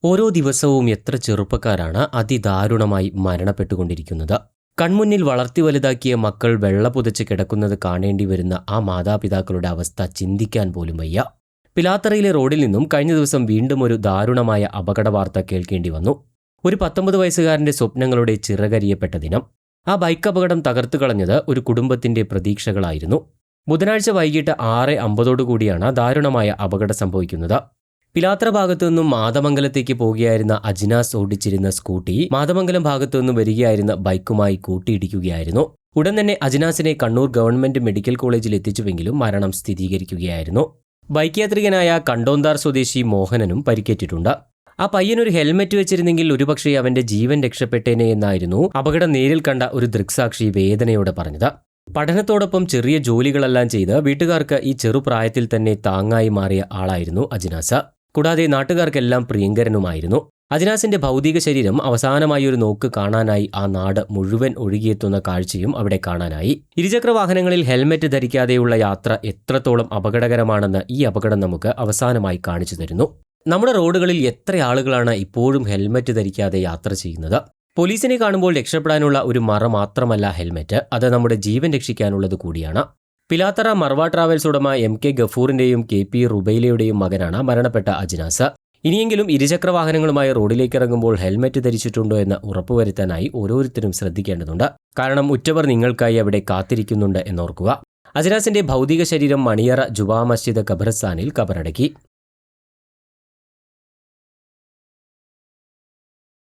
ഓരോ ദിവസവും എത്ര ചെറുപ്പക്കാരാണ് അതിദാരുണമായി മരണപ്പെട്ടുകൊണ്ടിരിക്കുന്നത്. കൺമുന്നിൽ വളർത്തി വലുതാക്കിയ മക്കൾ വെള്ള പുതച്ച് കിടക്കുന്നത് കാണേണ്ടി വരുന്ന ആ മാതാപിതാക്കളുടെ അവസ്ഥ ചിന്തിക്കാൻ പോലും വയ്യ. പിലാത്തറയിലെ റോഡിൽ നിന്നും കഴിഞ്ഞ ദിവസം വീണ്ടും ഒരു ദാരുണമായ അപകട വാർത്ത കേൾക്കേണ്ടി വന്നു. ഒരു 19 വയസ്സുകാരൻ്റെ സ്വപ്നങ്ങളുടെ ചിറകരിയപ്പെട്ട ദിനം. ആ ബൈക്ക് അപകടം തകർത്തു കളഞ്ഞത് ഒരു കുടുംബത്തിൻ്റെ പ്രതീക്ഷകളായിരുന്നു. ബുധനാഴ്ച വൈകിട്ട് 6:50 ദാരുണമായ അപകടം സംഭവിക്കുന്നത്. പിലാത്തറ ഭാഗത്തു നിന്നും മാതമംഗലത്തേക്ക് പോകുകയായിരുന്ന അജ്നാസ് ഓടിച്ചിരുന്ന സ്കൂട്ടി മാതമംഗലം ഭാഗത്തു നിന്നും വരികയായിരുന്ന ബൈക്കുമായി കൂട്ടിയിടിക്കുകയായിരുന്നു. ഉടൻ തന്നെ അജ്നാസിനെ കണ്ണൂർ ഗവൺമെന്റ് മെഡിക്കൽ കോളേജിൽ എത്തിച്ചുവെങ്കിലും മരണം സ്ഥിരീകരിക്കുകയായിരുന്നു. ബൈക്ക് യാത്രികനായ കണ്ടോന്താർ സ്വദേശി മോഹനനും പരിക്കേറ്റിട്ടുണ്ട്. ആ പയ്യനൊരു ഹെൽമെറ്റ് വെച്ചിരുന്നെങ്കിൽ ഒരുപക്ഷെ അവന്റെ ജീവൻ രക്ഷപ്പെട്ടേനെ എന്നായിരുന്നു അപകടം നേരിൽ കണ്ട ഒരു ദൃക്സാക്ഷി വേദനയോടെ പറഞ്ഞത്. പഠനത്തോടൊപ്പം ചെറിയ ജോലികളെല്ലാം ചെയ്ത് വീട്ടുകാർക്ക് ഈ ചെറുപ്രായത്തിൽ തന്നെ താങ്ങായി മാറിയ ആളായിരുന്നു അജ്നാസ്. കൂടാതെ നാട്ടുകാർക്കെല്ലാം പ്രിയങ്കരനുമായിരുന്നു. അജ്നാസിന്റെ ഭൗതിക ശരീരം അവസാനമായി ഒരു നോക്ക് കാണാനായി ആ നാട് മുഴുവൻ ഒഴുകിയെത്തുന്ന കാഴ്ചയും അവിടെ കാണാനായി. ഇരുചക്ര വാഹനങ്ങളിൽ ഹെൽമെറ്റ് ധരിക്കാതെയുള്ള യാത്ര എത്രത്തോളം അപകടകരമാണെന്ന് ഈ അപകടം നമുക്ക് അവസാനമായി കാണിച്ചു തരുന്നു. നമ്മുടെ റോഡുകളിൽ എത്ര ആളുകളാണ് ഇപ്പോഴും ഹെൽമെറ്റ് ധരിക്കാതെ യാത്ര ചെയ്യുന്നത്? പോലീസിനെ കാണുമ്പോൾ രക്ഷപ്പെടാനുള്ള ഒരു മറ മാത്രമല്ല ഹെൽമെറ്റ്, അത് നമ്മുടെ ജീവൻ രക്ഷിക്കാനുള്ളത് കൂടിയാണ്. പിലാത്തറ മർവ ട്രാവൽസ് ഉടമ MK ഗഫൂറിന്റെയും KP റുബൈലയുടെയും മകനാണ് മരണപ്പെട്ട അജ്നാസ്. ഇനിയെങ്കിലും ഇരുചക്ര വാഹനങ്ങളുമായി റോഡിലേക്ക് ഇറങ്ങുമ്പോൾ ഹെൽമെറ്റ് ധരിച്ചിട്ടുണ്ടോ എന്ന് ഉറപ്പുവരുത്താനായി ഓരോരുത്തരും ശ്രദ്ധിക്കേണ്ടതുണ്ട്. കാരണം ഉറ്റവർ നിങ്ങൾക്കായി അവിടെ കാത്തിരിക്കുന്നുണ്ട് എന്നോർക്കുക. അജ്നാസിന്റെ ഭൗതിക ശരീരം മണിയറ ജുമാ മസ്ജിദ് ഖബർസ്ഥാനിൽ കബറടക്കി.